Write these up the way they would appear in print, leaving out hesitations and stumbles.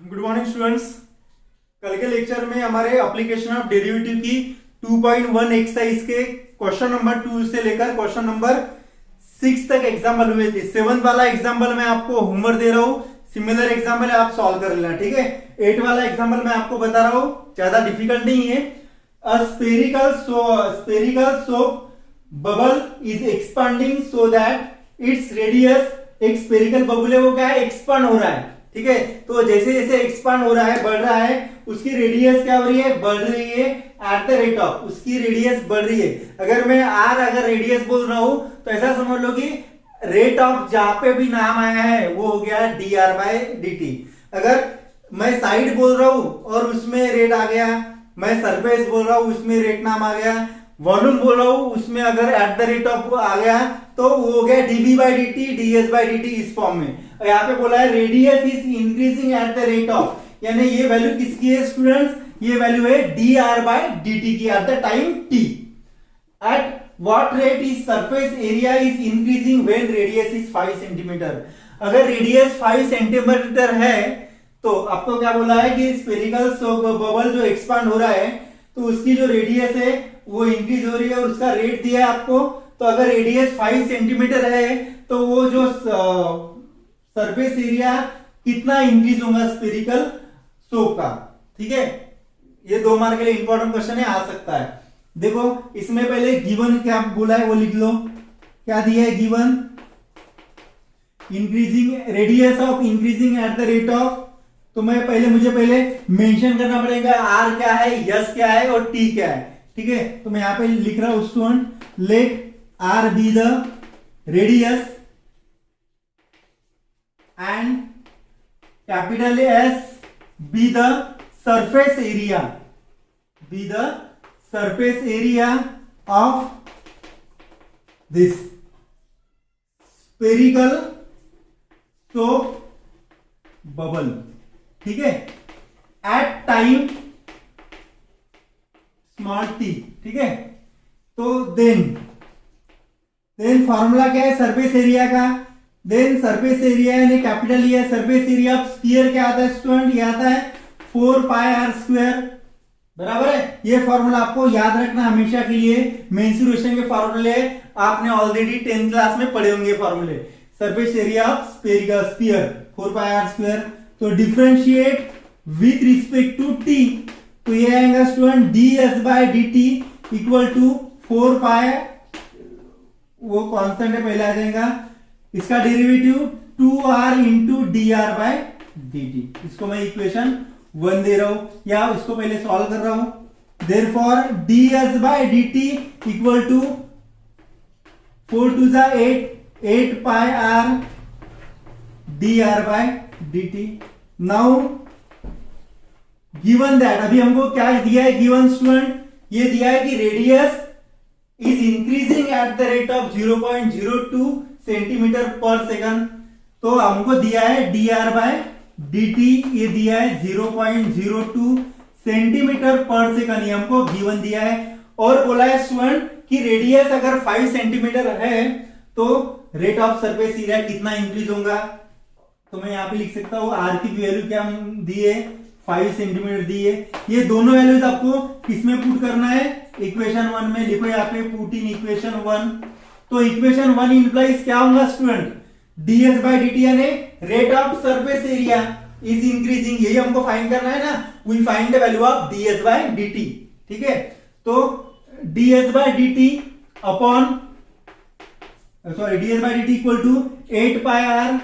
Good morning students. कल के lecture में हमारे एप्लीकेशन ऑफ डेरिवेटिव की 2.1 एक्सरसाइज के क्वेश्चन नंबर 2 से लेकर क्वेश्चन नंबर 6 तक एग्जाम्पल हुए थे। 7th वाला एग्जाम्पल मैं आपको होमवर्क दे रहा हूं, सिमिलर एग्जाम्पल है, आप सॉल्व कर लेना, ठीक है। 8 वाला एग्जाम्पल मैं आपको बता रहा हूं, ज्यादा डिफिकल्ट नहीं है। A spherical soap bubble is expanding so that its radius, एक स्पेरिकल बबल है वो क्या है, एक्सपांड हो रहा है, ठीक है। तो जैसे जैसे एक्सपांड हो रहा है, बढ़ रहा है, उसकी रेडियस क्या हो रही है, बढ़ रही है एट द रेट ऑफ, उसकी रेडियस बढ़ रही है। अगर मैं अगर रेडियस बोल रहा हूं तो ऐसा समझ लो कि रेट ऑफ जहां पे भी नाम आया है वो हो गया dr/dt। अगर मैं साइड बोल रहा हूं और उसमें रेट आ गया, मैं सरफेस बोल रहा हूं उसमें रेट नाम आ गया, वॉल्यूम बोल रहा हूं उसमें अगर एट द रेट ऑफ आ गया तो वो हो गया dv/dt ds/dt इस फॉर्म में। और यहाँ पे बोला है radius is increasing at the rate of, यानी ये वैल्यू किसकी है स्टूडेंट्स, ये वैल्यू है dr/dt की at the time t। Eight what rate is surface area is increasing when radius is 5 centimetre. अगर रेडियस 5 सेंटीमीटर है तो आपको क्या बोला है कि स्फेरिकल बबल जो एक्सपांड हो रहा है तो उसकी जो रेडियस है वो इंक्रीज हो रही है और उसका रेट दिया है आपको। तो अगर रेडियस 5 सेंटीमीटर है तो वो जो सरफेस एरिया कितना इंक्रीज होगा स्फेरिकल सोप का, ठीक है। ये 2 मार्क के लिए इंपॉर्टेंट क्वेश्चन है, आ सकता है। देखो इसमें पहले गिवन क्या बोला है वो लिख लो, क्या दिया है given, increasing radius of increasing at the rate of. तो मुझे पहले मेंशन करना पड़ेगा आर क्या है, यस क्या है और टी क्या है, ठीक है। तो मैं यहां पे लिख रहा हूं student, let r be the radius and capital S be the surface area, be the surface area of this spherical soap bubble, ठीक है, एट टाइम स्मॉल टी, ठीक है। तो देन फॉर्मूला क्या है सरफेस एरिया का, देन सरफेस एरिया यानी capital ये सरफेस एरिया ऑफ स्फीयर क्या आता है स्टूडेंट, ये आता है 4πr², बराबर है। ये फॉर्मूला आपको याद रखना हमेशा के लिए, मेंसुरेशन के फॉर्मूले आपने ऑलरेडी 10th क्लास में पढ़े होंगे फॉर्मूले। Surface area of spherical sphere 4πr²। तो differentiate with respect to t, तो ये आएगा स्टूडेंट ds/dt इक्वल टू 4π, वो कांस्टेंट है पहले आ जाएगा, इसका डेरिवेटिव 2r इंटू dr/dt। इसको मैं इक्वेशन 1 दे रहा हूं या इसको पहले सॉल्व कर रहा हूं। Therefore ds/dt equal to 4 to the 8πr dr/dt। Now given that, अभी हमको क्या दिया है गिवन स्टूडेंट, ये दिया है कि radius is increasing at the rate of 0.02 centimetre per second. तो हमको दिया है dr/dt, ये दिया है 0.02 सेंटीमीटर पर सेकंड, ये हमको गिवन दिया है। और बोला है स्टूडेंट कि रेडियस अगर 5 सेंटीमीटर है तो रेट ऑफ सरफेस एरिया कितना इंक्रीज होगा। तो मैं यहां पे लिख सकता हूं आर की वैल्यू क्या दिए, 5 सेंटीमीटर दिए। ये दोनों वैल्यूज आपको किसमें पुट करना है, इक्वेशन 1 में लिखो, यहाँ पे पुट इन इक्वेशन 1। तो इक्वेशन 1 इंप्लाइज क्या होगा स्टूडेंट, ds/dt यानी rate of surface area is increasing, यही हमको फाइंड करना है ना, we find the value of ds/dt, ठीक है। तो ds/dt upon ds/dt equal to 8πr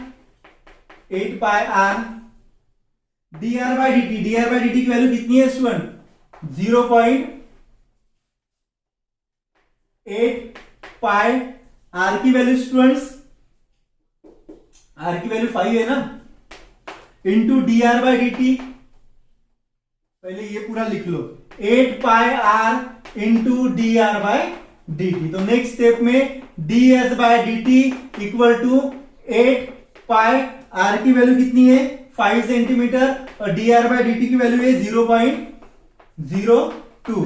dr/dt की वैल्यू कितनी है स्टूडेंट, 0.8π, आर की वैल्यू स्टूडेंट्स, आर की वैल्यू 5 है ना, इंटू dr/dt, पहले ये पूरा लिख लो, 8πr इंटू dr/dt। तो नेक्स्ट स्टेप में ds/dt इक्वल टू 8π, आर की वैल्यू कितनी है 5 सेंटीमीटर और dr/dt की वैल्यू है 0.02।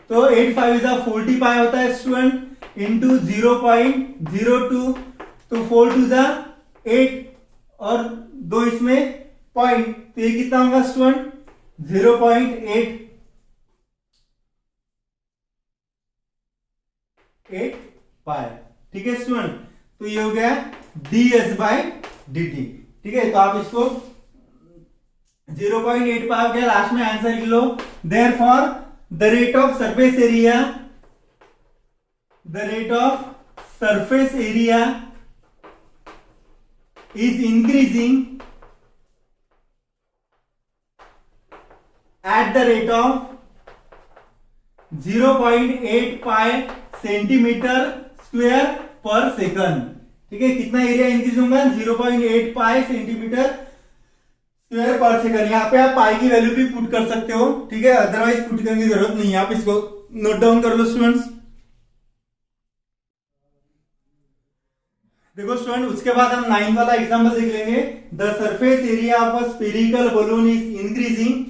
तो 8×5 इज 40π होता है स्टूडेंट इंटू 0.02, तो 4 to 8 और 2 इसमें पॉइंट, तो ये कितना होगा स्टूडेंट 0.8 पाई। ठीक है स्टूडेंट, तो ये हो गया ds बाय dt। ठीक है, तो आप इसको 0.8 पाई हो गया, लास्ट में आंसर लिख लो। Therefore the rate of surface area, the rate of surface area is increasing at the rate of 0.8 pi centimetre square per second. ठीक है, कितना एरिया इंक्रीज होगा 0.8 pi centimetre square per second. यहाँ पे आप पाई की वैल्यू भी पुट कर सकते हो। ठीक है, अदरवाइज पुट करने की जरूरत नहीं है, आप इसको नोट डाउन कर लो स्टूडेंट्स। देखो स्टूडेंट, उसके बाद हम 9th वाला एग्जांपल देख लेंगे। The surface area of a spherical balloon is increasing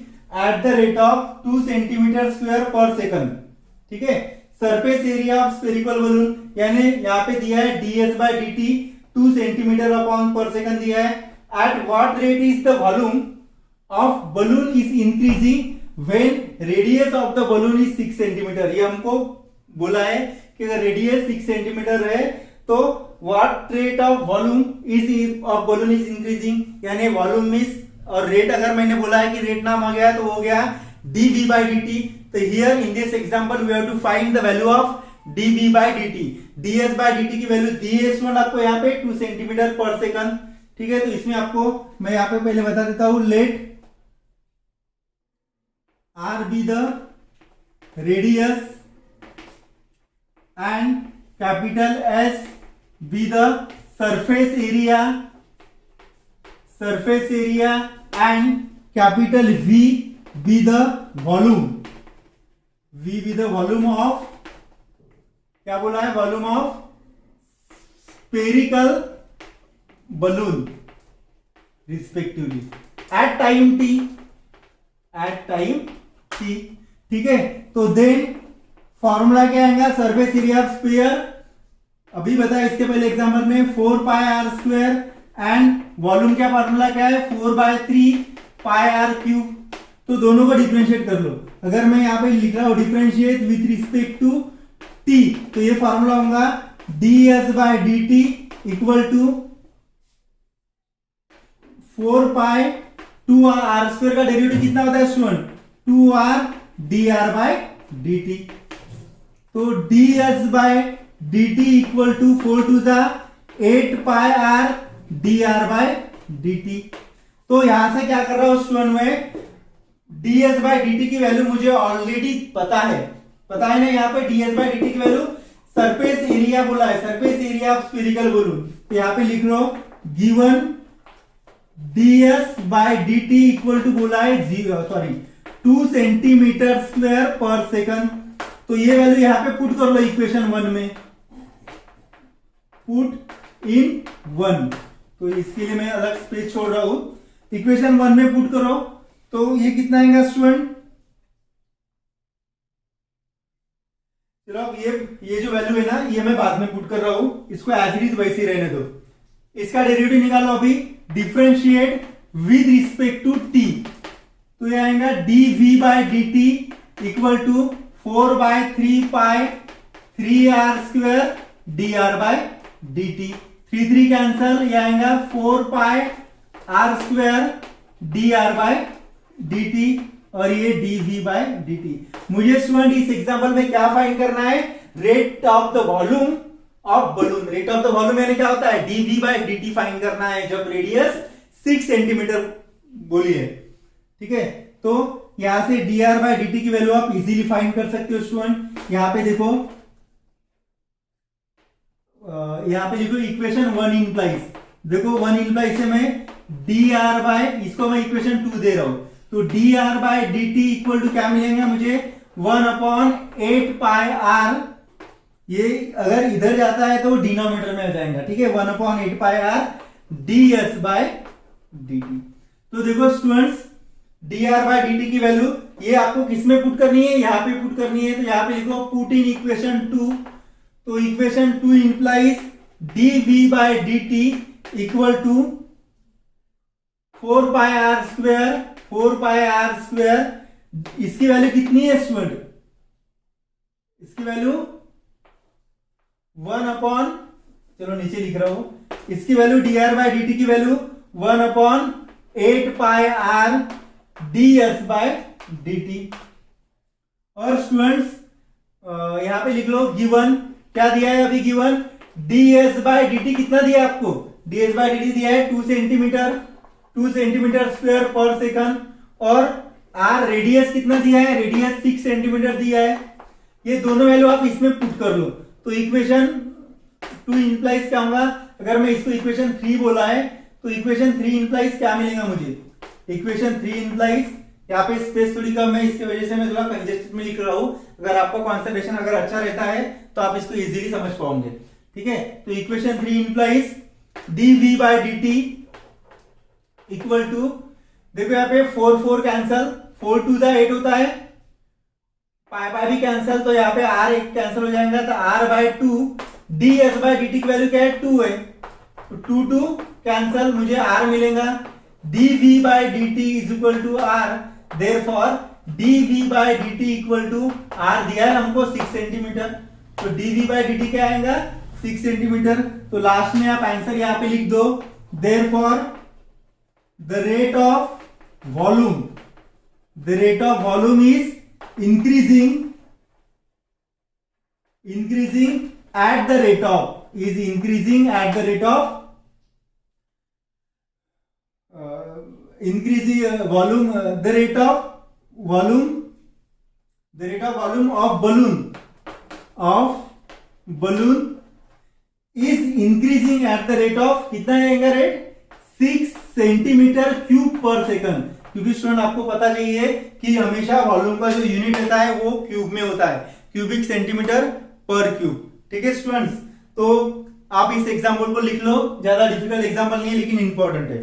at the rate of 2 centimetre square per second. ठीक है, surface area of spherical balloon, यानी यहाँ पे दिया है ds bye dt 2 centimetre upon per second दिया है। At what rate is the volume of balloon is increasing when radius of the balloon is 6 centimetre. ये हमको बोला है कि अगर रेडियस 6 सेंटीमीटर है तो what rate of volume is of balloon is increasing, यानी वॉल्यूम इज, और रेट अगर मैंने बोला है कि रेट नाम आ गया तो हो गया dv by dt। तो here in this example we have to find the value of dv by dt। ds by dt की वैल्यू दी है स्टूडेंट आपको यहाँ पे 2 सेंटीमीटर पर सेकंड। ठीक है, तो इसमें आपको मैं यहाँ पे पहले बता देता हूं, let r be the radius and capital S be the surface area and capital V be the volume, V be the volume of, क्या बोला है, volume of spherical balloon respectively at time t, at time t। ठीक है, तो then formula क्या आएगा, surface area of sphere अभी बताया इसके पहले एग्जांपल में 4 pi are square and volume क्या फॉर्मूला क्या है 4/3 पाई आर क्यूब। तो दोनों को डिफरेंशिएट कर लो। अगर मैं यहाँ पे लिख रहा हूं differentiate with respect to t, तो ये फॉर्मूला होगा ds bye dt equal to 4 pi 2 r square का डेरिवेटिव कितना होता है student 2r dr by dt। तो ds bye dt equal to 4 to the 8 pi r dr by dt। तो यहां से क्या कर रहा हूं स्टूडेंट में, ds बाय dt की वैल्यू मुझे ऑलरेडी पता है ना, यहाँ पे ds बाय dt की वैल्यू सरफेस एरिया बोला है, surface area of spherical balloon. तो यहाँ पे लिख लो given ds bye dt equal to बोला है 2 सेंटीमीटर स्क्वायर पर सेकंड। तो ये वैल्यू यहाँ पे पुट कर लो इक्वेशन 1 में, पुट इन 1। तो इसके लिए मैं अलग स्पेस छोड़ रहा हूं, इक्वेशन 1 में पुट करो। तो ये कितना आएगा स्टूडेंट, चलो अब ये जो वैल्यू है ना ये मैं बाद में पुट कर रहा हूं, इसको एज इट इज वैसे ही रहने दो। इसका डेरिवेटिव निकालो अभी, differentiate with respect to t. तो ये आएगा dv by dt equal to 4/3 pi 3r square dr by dt। 3 cancel, ये आएगा 4 pi r square dr by dt और ये dv बाय dt। मुझे स्टूडेंट इस एग्जांपल में क्या फाइंड करना है, rate of the volume of balloon. Rate of the volume यानी क्या होता है dv बाय dt फाइंड करना है जब रेडियस 6 सेंटीमीटर बोली है। ठीक है, तो यहां से dr बाय dt की वैल्यू आप इजीली फाइंड कर सकते हो स्टूडेंट। यहां पे देखो, यहां पे लिखो इक्वेशन 1 इंप्लाइज, देखो 1 इंप्लाइज से मैं dr बाय, इसको मैं इक्वेशन 2 दे रहा हूं, तो dr by dt equal to क्या मिलेगा मुझे 1/8 पाई r। ये अगर इधर जाता है तो डिनोमिनेटर में आ जाएगा। ठीक है, 1/8 पाई r ds बाय dt। तो देखो स्टूडेंट्स, dr बाय dt की वैल्यू ये आपको किसमें पुट करनी है, यहां पे पुट करनी है। तो यहां पे लिखो पुट इन इक्वेशन 2। तो equation 2 implies dv by dt equal to 4 pi r square, इसकी वैल्यू कितनी है स्टूडेंट? इसकी वैल्यू 1 अपॉन, चलो नीचे लिख रहा हूं, इसकी वैल्यू dr/dt की वैल्यू 1/8 पाई r ds/dt। और स्टूडेंट्स यहां पे लिख लो गिवन, क्या दिया है अभी गिवन? ds/dt कितना दिया है आपको? ds/dt दिया है 2 centimetre, 2 centimetre square per second. और r रेडियस कितना दिया है? रेडियस 6 सेंटीमीटर दिया है। ये दोनों वैल्यू आप इसमें पुट कर लो तो इक्वेशन 2 इंप्लाइज क्या होगा? अगर मैं इसको इक्वेशन 3 बोला है तो इक्वेशन 3 इंप्लाइज क्या मिलेगा मुझे? इक्वेशन 3 इंप्लाइज, यहाँ पे स्पेस थोड़ी कम है, इसकी वजह से मैं थोड़ा कंजेस्टेड में लिख रहा हूं। अगर आपका कॉन्सेंट्रेशन अगर अच्छा रहता है तो आप इसको इजीली समझ पाओगे। ठीक है, तो equation 3 implies dv/dt equal to, देखो यहाँ पे 4 कैंसल, 4 2 8 होता है, पाई भी कैंसल, तो यहाँ पे r एक कैंसल हो जाएगा, तो r/2 ds/dt की वैल्यू क्या है? 2 है, तो 2 कैंसल, मुझे r मिलेगा। dv/dt is equal to r, therefore dv/dt equal to r दिया है हमको 6 सेंटीमीटर, तो dv/dt क्या आएगा? 6 सेंटीमीटर। तो लास्ट में आप आंसर यहां पे लिख दो, therefore the rate of volume is increasing at the rate of increasing volume, the rate of volume of balloon is increasing at the rate of, कितना आएगा रेट? 6 सेंटीमीटर क्यूब पर सेकंड। क्योंकि स्टूडेंट आपको पता चाहिए कि हमेशा वॉल्यूम का जो यूनिट रहता है वो क्यूब में होता है, क्यूबिक सेंटीमीटर पर क्यूब। ठीक है स्टूडेंट्स, तो आप इस एग्जांपल को लिख लो, ज्यादा डिफिकल्ट एग्जांपल नहीं है लेकिन इंपॉर्टेंट है।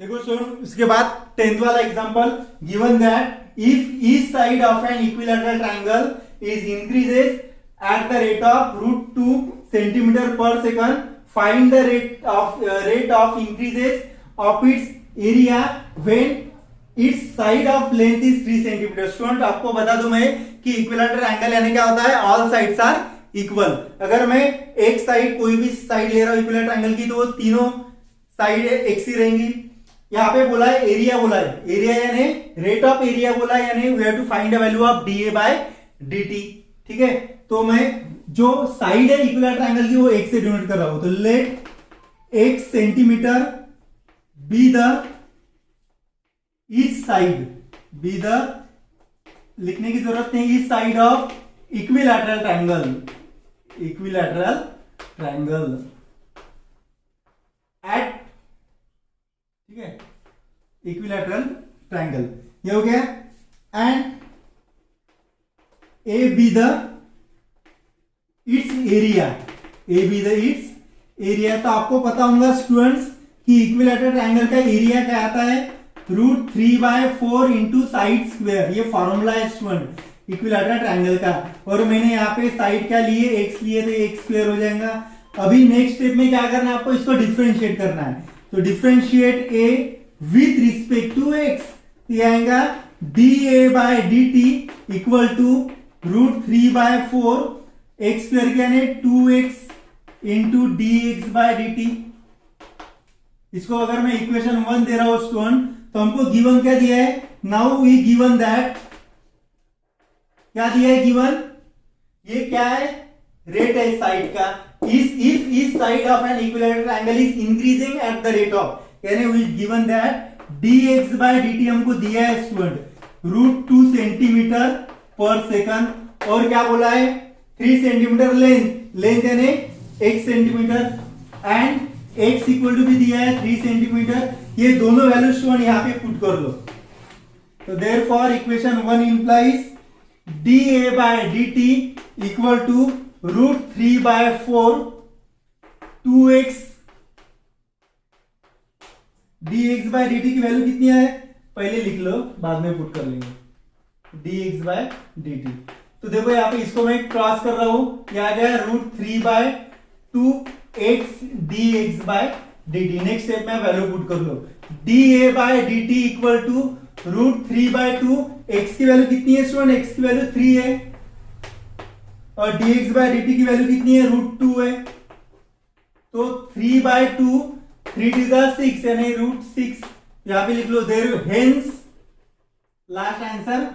देखो स्टूडेंट, इसके बाद 10th वाला example, given that if each side of an equilateral triangle is increases at the rate of √2 centimetre per second, find the rate of increases of its area when its side of length is 3 centimetre. Student आपको बता दूं मैं कि equilateral angle यानी क्या होता है? All sides are equal. अगर मैं एक साइड, कोई भी साइड ले रहा हूं इक्विलैटरल एंगल की, तो वो तीनों साइड एक सी रहेंगी। यहाँ पे बोला है एरिया, बोला है एरिया यानी रेट ऑफ एरिया बोला है, यानी we have to find the value of dA/dt। ठीक है, तो मैं जो साइड है इक्विलैटरल एंगल की वो एक से डिनोट कर रहा हूं, तो let x centimetre be the each side, be the, लिखने की जरूरत नहीं, each side of equilateral triangle at, ठीक है, इक्विलैटरल ट्रायंगल, ये हो गया। And A be the its area, तो आपको पता होगा स्टूडेंट्स कि इक्विलैटरल ट्रायंगल का एरिया क्या आता है? √3/4 इंटू साइड स्क्वायर, ये फॉर्मूला है स्टूडेंट इक्विलैटरल ट्रायंगल का। और मैंने यहाँ पे साइड क्या लिए? x लिए, तो x स्क्वायर हो जाएगा। अभी नेक्स्ट स्टेप में क्या करना है आपको? इसको डिफरेंशिएट करना है, तो differentiate a with respect to x, ये आएगा dA/dt equal to √3/4 x square के यानी 2x इंटू dx/dt। इसको अगर मैं इक्वेशन 1 दे रहा हूं स्टूडेंट, तो हमको गिवन क्या दिया है? नाउ वी गिवन दैट, क्या दिया है गिवन? ये क्या है? रेट है साइड का। इफ इस side of an equilateral angle is increasing at the rate of, यानी वी गिवन दैट dx/dt हमको दिया है स्टूडेंट √2 सेंटीमीटर पर सेकंड, और क्या बोला है? 3 सेंटीमीटर लेंथ यानी 1 centimetre, and x equal to भी दिया है 3 सेंटीमीटर। ये दोनों वैल्यू स्टूडेंट यहां पे पुट कर लो, तो therefore equation 1 implies dA/dt equal to √3/4 2x, dx/dt की वैल्यू कितनी है? पहले लिख लो, बाद में पुट कर लेंगे, dx/dt। तो देखो यहाँ पे इसको मैं क्रॉस कर रहा हूं, क्या आ गया? √3/2 x d x by d t. Next step में वैल्यू पुट कर लो, d a by d t equal to √3/2। X की वैल्यू कितनी है स्टूडेंट? एक्स की वैल्यू 3 है और dx बाय dt की वैल्यू कितनी है? √2 है। तो 3/2, 3 to the 6 यानी √6 यहां पे लिख लो। There hence last answer,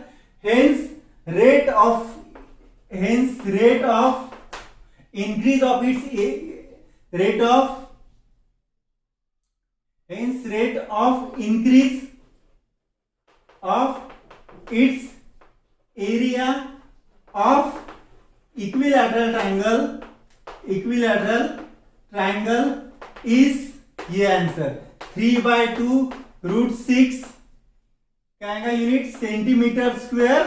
hence rate of increase of its rate of increase of its area of equilateral triangle is, ये आंसर 3/2 √6 क्या आएगा unit? Centimetre square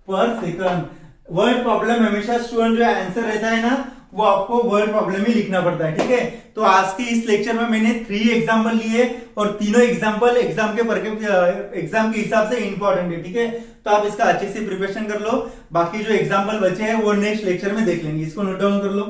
per second. Word problem हमेशा स्टूडेंट जो आंसर रहता है ना वो आपको वर्ड प्रॉब्लम ही लिखना पड़ता है, ठीक है। तो आज के इस लेक्चर में मैंने 3 एग्जाम्पल लिए और तीनों एग्जाम्पल एग्जाम के हिसाब से इंपॉर्टेंट है, ठीक है। तो आप इसका अच्छे से प्रिपरेशन कर लो। बाकी जो एग्जाम्पल बचे हैं वो नेक्स्ट लेक्चर में देख लेंगे। इसको नोट डाउन कर लो।